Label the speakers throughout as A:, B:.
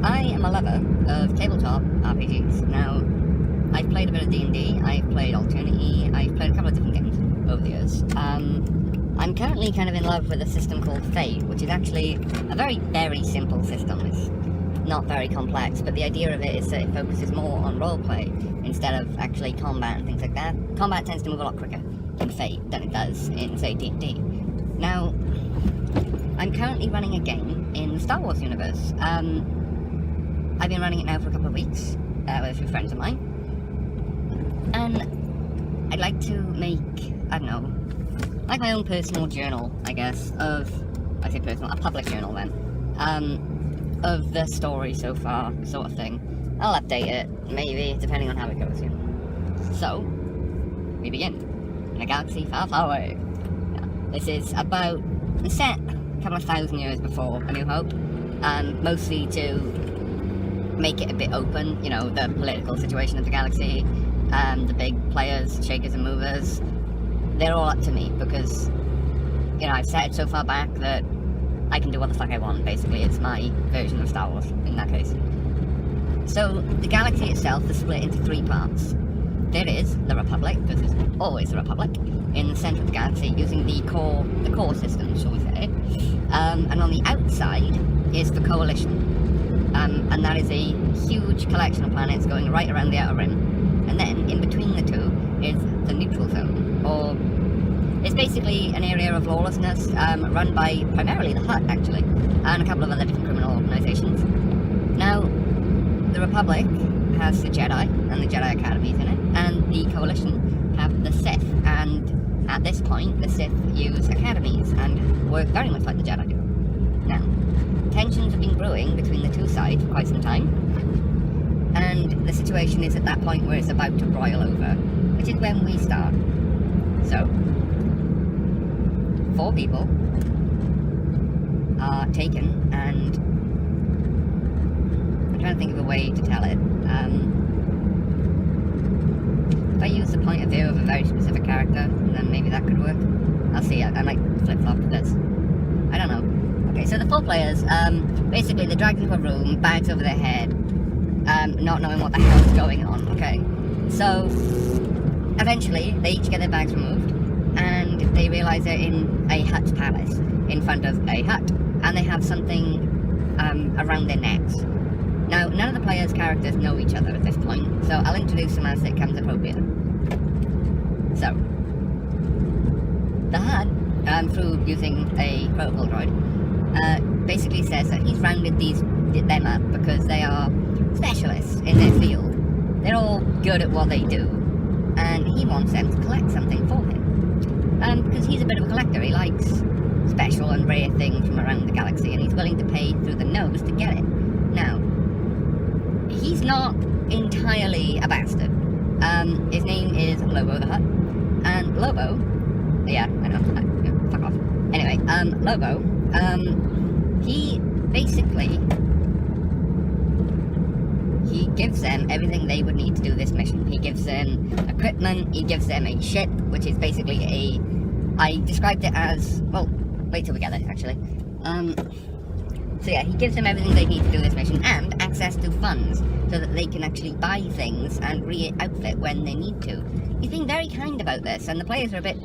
A: I am a lover of tabletop RPGs. Now, I've played a bit of D&D, I've played Alternity, I've played a couple of different games over the years. I'm currently kind of in love with a system called Fate, which is actually a very simple system. It's not very complex, but the idea of it is that it focuses more on roleplay instead of actually combat and things like that. Combat tends to move a lot quicker in Fate than it does in, say, D&D. Now, I'm currently running a game in the Star Wars universe. I've been running it now for a couple of weeks with a few friends of mine, and I'd like to make, I don't know, like my own personal journal, I guess, of, I say personal, a public journal then, of the story so far, sort of thing. I'll update it, maybe, depending on how it goes, you know. So, we begin, in a galaxy far, far away. Yeah. This is about, set a couple of thousand years before A New Hope, mostly to make it a bit open, you know, the political situation of the galaxy, the big players, shakers and movers, they're all up to me, because, you know, I've set it so far back that I can do what the fuck I want, basically. It's my version of Star Wars, in that case. So, the galaxy itself is split into three parts. There is the Republic, because it's always the Republic, in the centre of the galaxy, using the core system, shall we say. And on the outside is the Coalition. And that is a huge collection of planets going right around the outer rim. And then, in between the two, is the neutral zone, or it's basically an area of lawlessness run by primarily the Hutt, actually, and a couple of other different criminal organisations. Now, the Republic has the Jedi and the Jedi Academies in it, and the Coalition have the Sith, and at this point, the Sith use academies and work very much like the Jedi do. Now, tensions have been brewing between the two sides for quite some time, and the situation is at that point where it's about to boil over, which is when we start. So, 4 people are taken, and I'm trying to think of a way to tell it. If I use the point of view of a very specific character, then maybe that could work. I'll see, I might flip-flop with this. I don't know. Okay, so the 4 players, basically they're dragged into a room, bags over their head, not knowing what the hell is going on, okay? So, eventually, they each get their bags removed, and they realise they're in a Hutt's palace, in front of a Hutt, and they have something around their necks. Now, none of the players' characters know each other at this point, so I'll introduce them as it comes appropriate. So, the Hutt, through using a protocol droid, basically says that he's rounded them up because they are specialists in their field. They're all good at what they do, and he wants them to collect something for him. Because he's a bit of a collector, he likes special and rare things from around the galaxy, and he's willing to pay through the nose to get it. Now, he's not entirely a bastard. His name is Lobo the Hutt, and Lobo, yeah, I know, fuck off. Anyway, Lobo, he basically, he gives them everything they would need to do this mission. He gives them equipment, he gives them a ship, which is basically I described it as, well, wait till we get there, actually. So yeah, he gives them everything they need to do this mission, and access to funds, so that they can actually buy things and re-outfit when they need to. He's being very kind about this, and the players are a bit,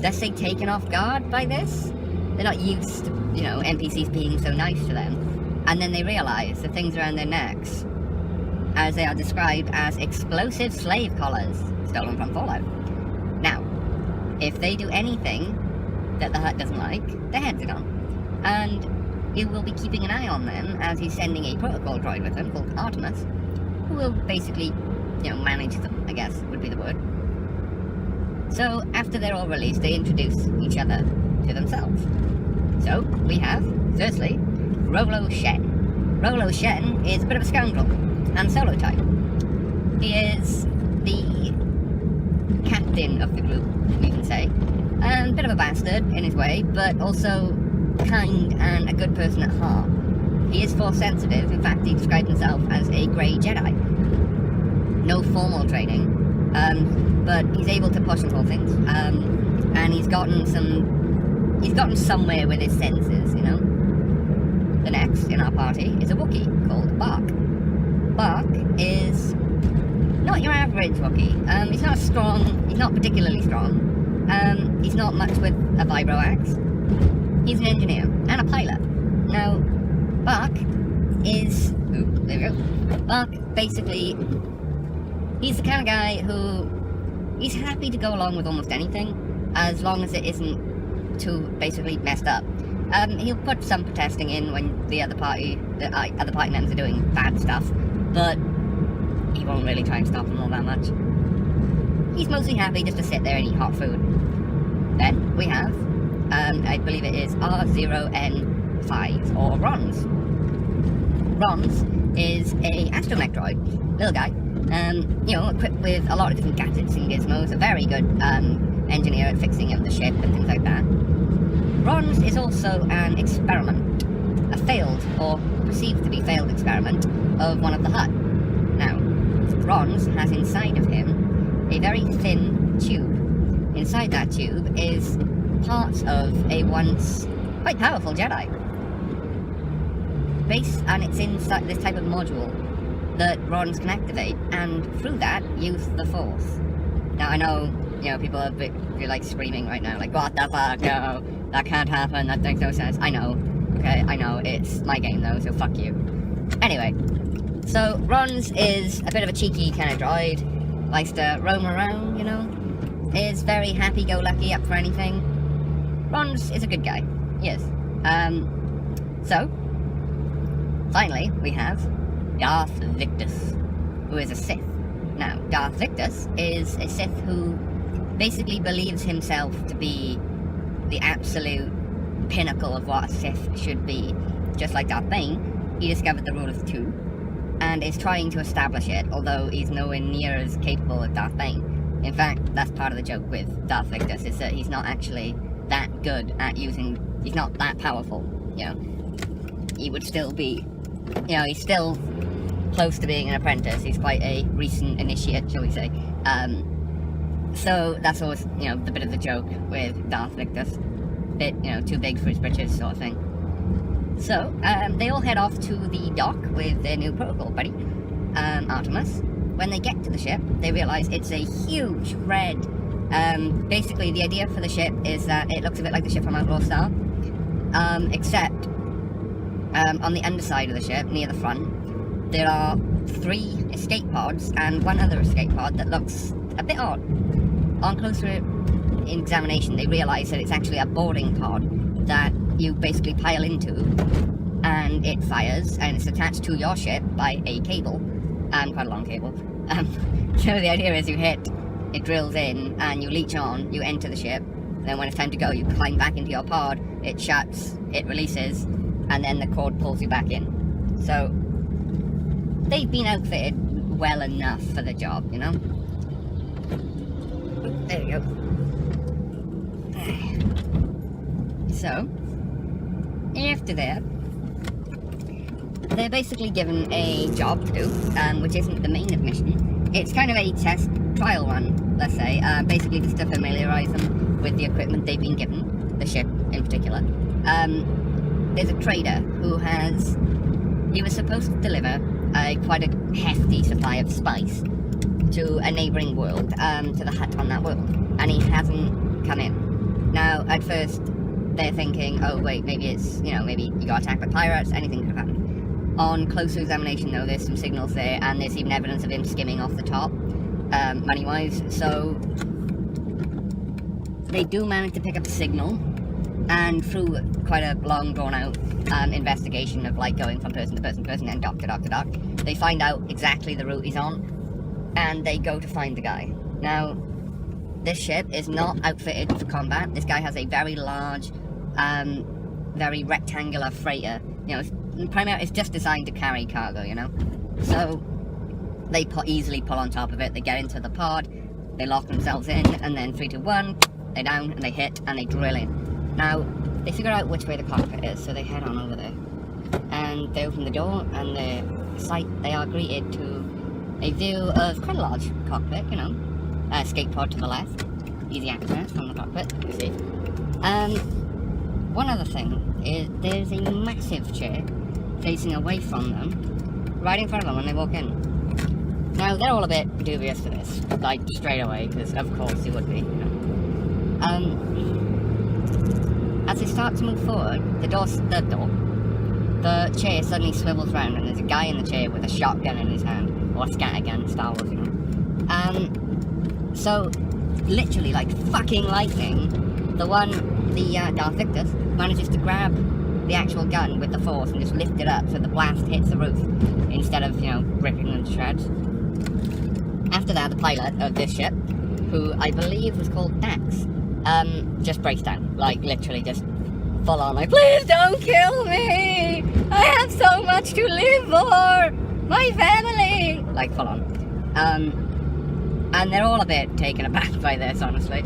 A: let's say, taken off guard by this. They're not used to, you know, NPCs being so nice to them. And then they realise the things around their necks, as they are described as explosive slave collars, stolen from Fallout. Now, if they do anything that the Hutt doesn't like, their heads are gone. And he will be keeping an eye on them, as he's sending a protocol droid with them called Artemis, who will basically, you know, manage them, I guess, would be the word. So, after they're all released, they introduce each other to themselves. So, we have, firstly, Rolo Shen. Rolo Shen is a bit of a scoundrel, and solo type. He is the captain of the group, we can say. A bit of a bastard in his way, but also kind and a good person at heart. He is force sensitive. In fact, he described himself as a grey Jedi. No formal training, but he's able to push and pull things, and he's gotten somewhere with his senses, you know. the next in our party is a Wookiee called Bark. Bark is not your average Wookiee. He's not strong, he's not particularly strong. He's not much with a vibro axe. He's an engineer and a pilot. Now, Bark is... Ooh, there we go. Bark, basically, he's the kind of guy who... He's happy to go along with almost anything, as long as it isn't too, basically, messed up. He'll put some protesting in when the other party members are doing bad stuff, but he won't really try and stop them all that much. He's mostly happy just to sit there and eat hot food. Then we have, I believe it is R0N5, or Rons. Rons is a astromech droid, little guy, you know, equipped with a lot of different gadgets and gizmos, a very good engineer at fixing up the ship and things like that. Rons is also an experiment, a failed, or perceived to be failed experiment of one of the Hutt. Now, Rons has inside of him a very thin tube. Inside that tube is parts of a once quite powerful Jedi. And it's inside this type of module that Rons can activate, and through that, use the Force. Now, I know, you know, people are like screaming right now, like, what the fuck, no, that can't happen, that makes no sense. I know, okay, I know, it's my game though, so fuck you. Anyway, so Rons is a bit of a cheeky kind of droid, likes to roam around, you know, is very happy-go-lucky, up for anything. Rons is a good guy, he is. So, finally, we have Darth Victus, who is a Sith. Now, Darth Victus is a Sith who basically believes himself to be the absolute pinnacle of what a Sith should be. Just like Darth Bane, he discovered the rule of two, and is trying to establish it, although he's nowhere near as capable as Darth Bane. In fact, that's part of the joke with Darth Victus, is that he's not actually that good at using, he's not that powerful, you know. He would still be, you know, he's still close to being an apprentice. He's quite a recent initiate, shall we say. So that's always, you know, the bit of the joke with Darth Victus. Bit, you know, too big for his britches sort of thing. So, they all head off to the dock with their new protocol buddy, Artemis. When they get to the ship, they realise it's a huge red... basically, the idea for the ship is that it looks a bit like the ship from Outlaw Star, except on the underside of the ship, near the front, there are 3 escape pods and 1 other escape pod that looks a bit odd. On closer examination, they realise that it's actually a boarding pod that you basically pile into, and it fires, and it's attached to your ship by a cable, quite a long cable. So the idea is you hit, it drills in, and you leech on, you enter the ship, and then when it's time to go, you climb back into your pod, it shuts, it releases, and then the cord pulls you back in. So, they've been outfitted well enough for the job, you know? There we go. So, after that, they're basically given a job to do, which isn't the main mission. It's kind of a test trial run, let's say, basically just to familiarise them with the equipment they've been given, the ship in particular. There's a trader who he was supposed to deliver quite a hefty supply of spice to a neighbouring world, to the Hutt on that world, and he hasn't come in. Now, at first, they're thinking, oh wait, maybe it's, you know, maybe he got attacked by pirates, anything could have happened. On closer examination though, there's some signals there, and there's even evidence of him skimming off the top, money-wise, so they do manage to pick up a signal, and through quite a long, drawn-out investigation of, like, going from person to person to person and dock to dock to dock, they find out exactly the route he's on, and they go to find the guy. Now, this ship is not outfitted for combat. This guy has a very large, very rectangular freighter. You know, primarily it's just designed to carry cargo, you know? So, they easily pull on top of it, they get into the pod, they lock themselves in, and then 3, 2, 1, they're down, and they hit, and they drill in. Now, they figure out which way the cockpit is, so they head on over there. And they open the door, and they are greeted to a view of quite a large cockpit, you know. Escape pod to the left. Easy access from the cockpit, you see. one other thing is there's a massive chair facing away from them, right in front of them when they walk in. Now, they're all a bit dubious to this, like, straight away, because of course you would be, you know. As they start to move forward, the chair suddenly swivels round, and there's a guy in the chair with a shotgun in his hand, or a scattergun, Star Wars, you know. So, literally, like fucking lightning, Darth Victus manages to grab the actual gun with the force and just lift it up so the blast hits the roof, instead of, you know, ripping them to shreds. After that, the pilot of this ship, who I believe was called Dax, just breaks down, like literally just full on, like, please don't kill me! I have so much to live for! My family! Like, full on. And they're all a bit taken aback by this, honestly.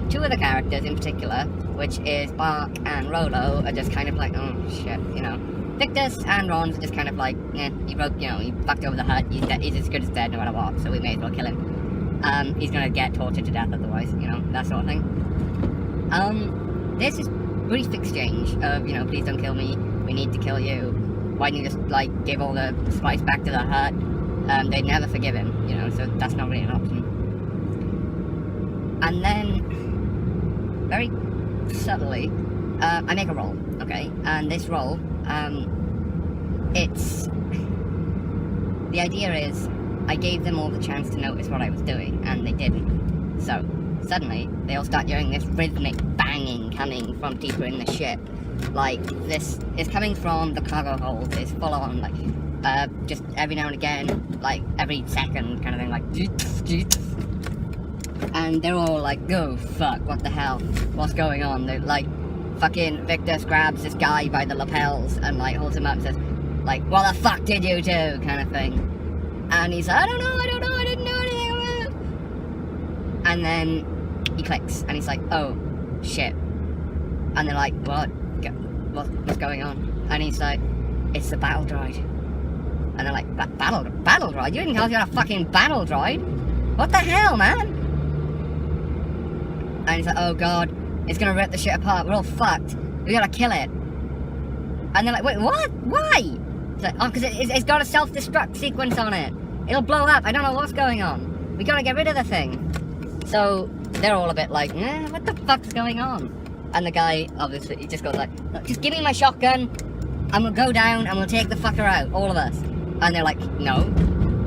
A: Two of the characters in particular, which is Bark and Rolo, are just kind of like, oh shit, you know. Victus and Ron's are just kind of like, he fucked over the hut, he's as good as dead no matter what, so we may as well kill him. He's gonna get tortured to death otherwise, you know, that sort of thing. There's this brief exchange of, you know, please don't kill me, we need to kill you. Why don't you just, like, give all the spice back to the hut? They'd never forgive him, you know, so that's not really an option. And then, very subtly, I make a roll, okay? And this roll, the idea is, I gave them all the chance to notice what I was doing, and they didn't. So, suddenly, they all start hearing this rhythmic banging coming from deeper in the ship. Like, this is coming from the cargo hold, it's full on, like, just every now and again, like, every second kind of thing, like, and they're all like, oh, fuck, what the hell, what's going on? They're like, fucking Victus grabs this guy by the lapels and, like, holds him up and says, like, what the fuck did you do, kind of thing. And he's like, I don't know, I didn't do anything about it. And then he clicks, and he's like, oh, shit. And they're like, what's going on? And he's like, it's the battle droid. And they're like, battle droid? You didn't tell us you had a fucking battle droid? What the hell, man? And he's like, oh god, it's gonna rip the shit apart, we're all fucked. We gotta kill it. And they're like, wait, what? Why? It's like, oh, because it's got a self-destruct sequence on it. It'll blow up, I don't know what's going on. We gotta get rid of the thing. So, they're all a bit like, what the fuck's going on? And the guy, obviously, he just goes like, look, just give me my shotgun, and we'll go down and we'll take the fucker out, all of us. And they're like, no,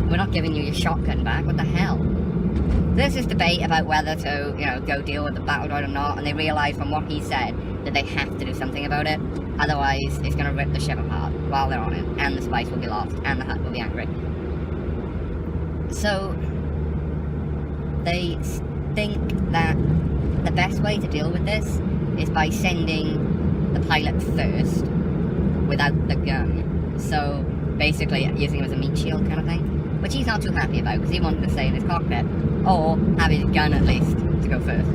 A: we're not giving you your shotgun back, what the hell? There's this debate about whether to, you know, go deal with the battle droid or not, and they realise from what he said that they have to do something about it, otherwise it's going to rip the ship apart while they're on it, and the spice will be lost, and the hut will be angry. So, they think that the best way to deal with this is by sending the pilot first, without the gun. So, basically using him as a meat shield kind of thing, which he's not too happy about because he wanted to stay in his cockpit, or have his gun at least to go first.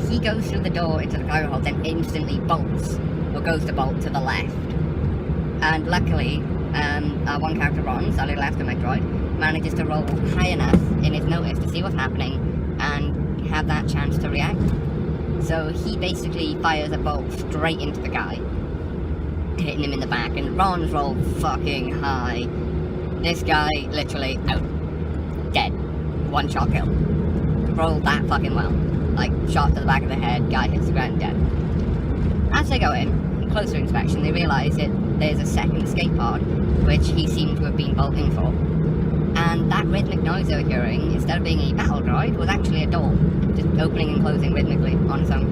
A: He goes through the door into the cargo hold, then instantly bolts, or goes to bolt to the left. And luckily, our one character Ron, our little astromech droid, manages to roll high enough in his notice to see what's happening and have that chance to react. So he basically fires a bolt straight into the guy, hitting him in the back, and Ron's rolled fucking high. This guy, literally, out. Dead. One shot kill. Rolled that fucking well. Like, shot to the back of the head, guy hits the ground, dead. As they go in, closer inspection, they realise that there's a second escape pod, which he seemed to have been bolting for. And that rhythmic noise they were hearing, instead of being a battle droid, was actually a door, just opening and closing rhythmically on its own.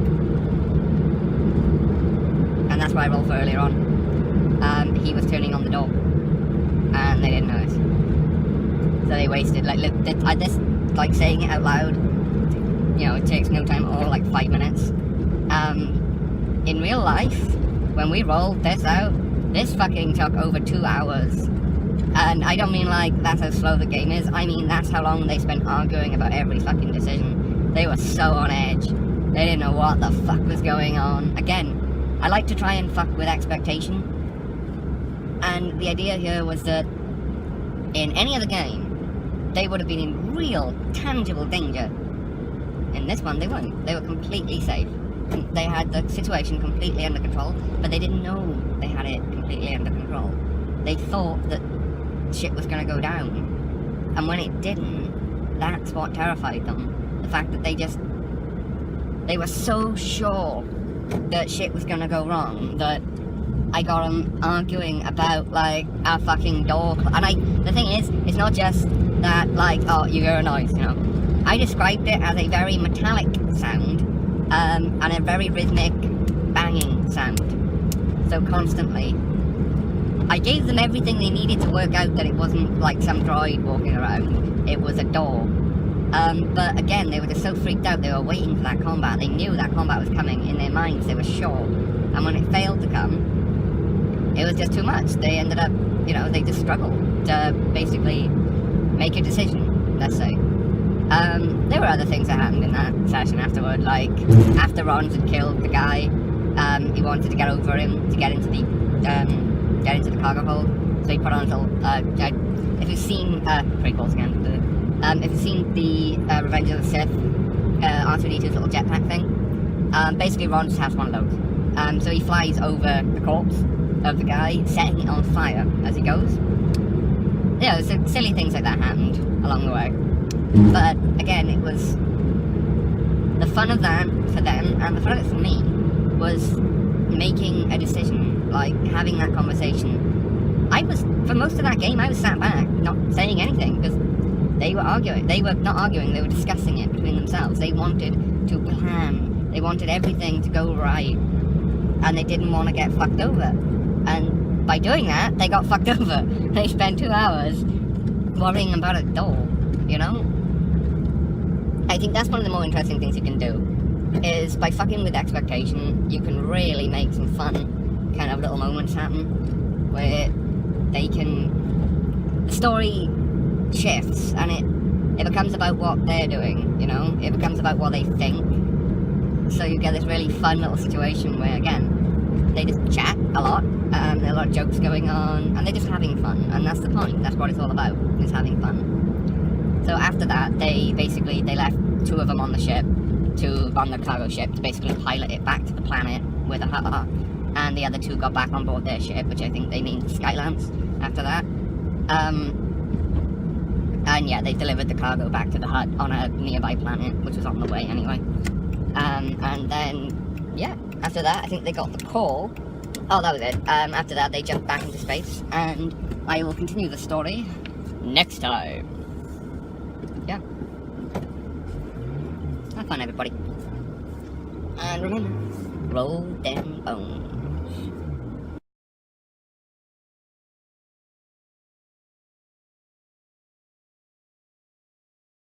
A: And that's what I rolled for earlier on. He was turning on the door, and they didn't notice. So they wasted, like saying it out loud, you know, it takes no time at all, like 5 minutes. In real life, when we rolled this out, this fucking took over 2 hours. And I don't mean like that's how slow the game is, I mean that's how long they spent arguing about every fucking decision. They were so on edge. They didn't know what the fuck was going on. Again, I like to try and fuck with expectation. And the idea here was that in any other game, they would have been in real, tangible danger. In this one, they weren't. They were completely safe. the situation completely under control, but they didn't know they had it completely under control. They thought that shit was going to go down, and when it didn't, that's what terrified them. The fact that they were so sure that shit was going to go wrong that I got them arguing about like a fucking door. And the thing is, it's not just that like, oh, you hear a noise, you know. I described it as a very metallic sound, and a very rhythmic banging sound. So constantly. I gave them everything they needed to work out that it wasn't like some droid walking around. It was a door. But again, they were just so freaked out, they were waiting for that combat. They knew that combat was coming in their minds, they were sure. And when it failed to come, it was just too much. They ended up, you know, they just struggled to basically make a decision, let's say. There were other things that happened in that session afterward, like after Ron had killed the guy, he wanted to get over him to get into the cargo hold. So he put on his little, if you've seen, prequels again, if you've seen the Revenge of the Sith, R2-D2's little jetpack thing, basically Ron just has one of those. So he flies over the corpse of the guy, setting it on fire as he goes. Yeah, so silly things like that happened along the way. But again, it was the fun of that for them, and the fun of it for me was making a decision, like having that conversation. For most of that game, I was sat back, not saying anything, because they were arguing. They were not arguing, they were discussing it between themselves. They wanted to plan. They wanted everything to go right, and they didn't want to get fucked over. And by doing that, they got fucked over. They spent 2 hours worrying about a door, you know? I think that's one of the more interesting things you can do, is by fucking with expectation, you can really make some fun kind of little moments happen, where the story shifts, and it becomes about what they're doing, you know? It becomes about what they think. So you get this really fun little situation where, again, they just chat a lot, there are a lot of jokes going on, and they're just having fun, and that's the point. That's what it's all about, is having fun. So after that, they left 2 of them on the ship, on the cargo ship, to basically pilot it back to the planet with a hut, and the other 2 got back on board their ship, which I think they named Skylance after that. And yeah, they delivered the cargo back to the hut on a nearby planet, which was on the way anyway. And then, yeah, after that, I think they got the call. Oh, that was it. After that, they jumped back into space, and I will continue the story next time. Yeah. Have fun, everybody. And remember, roll them bones.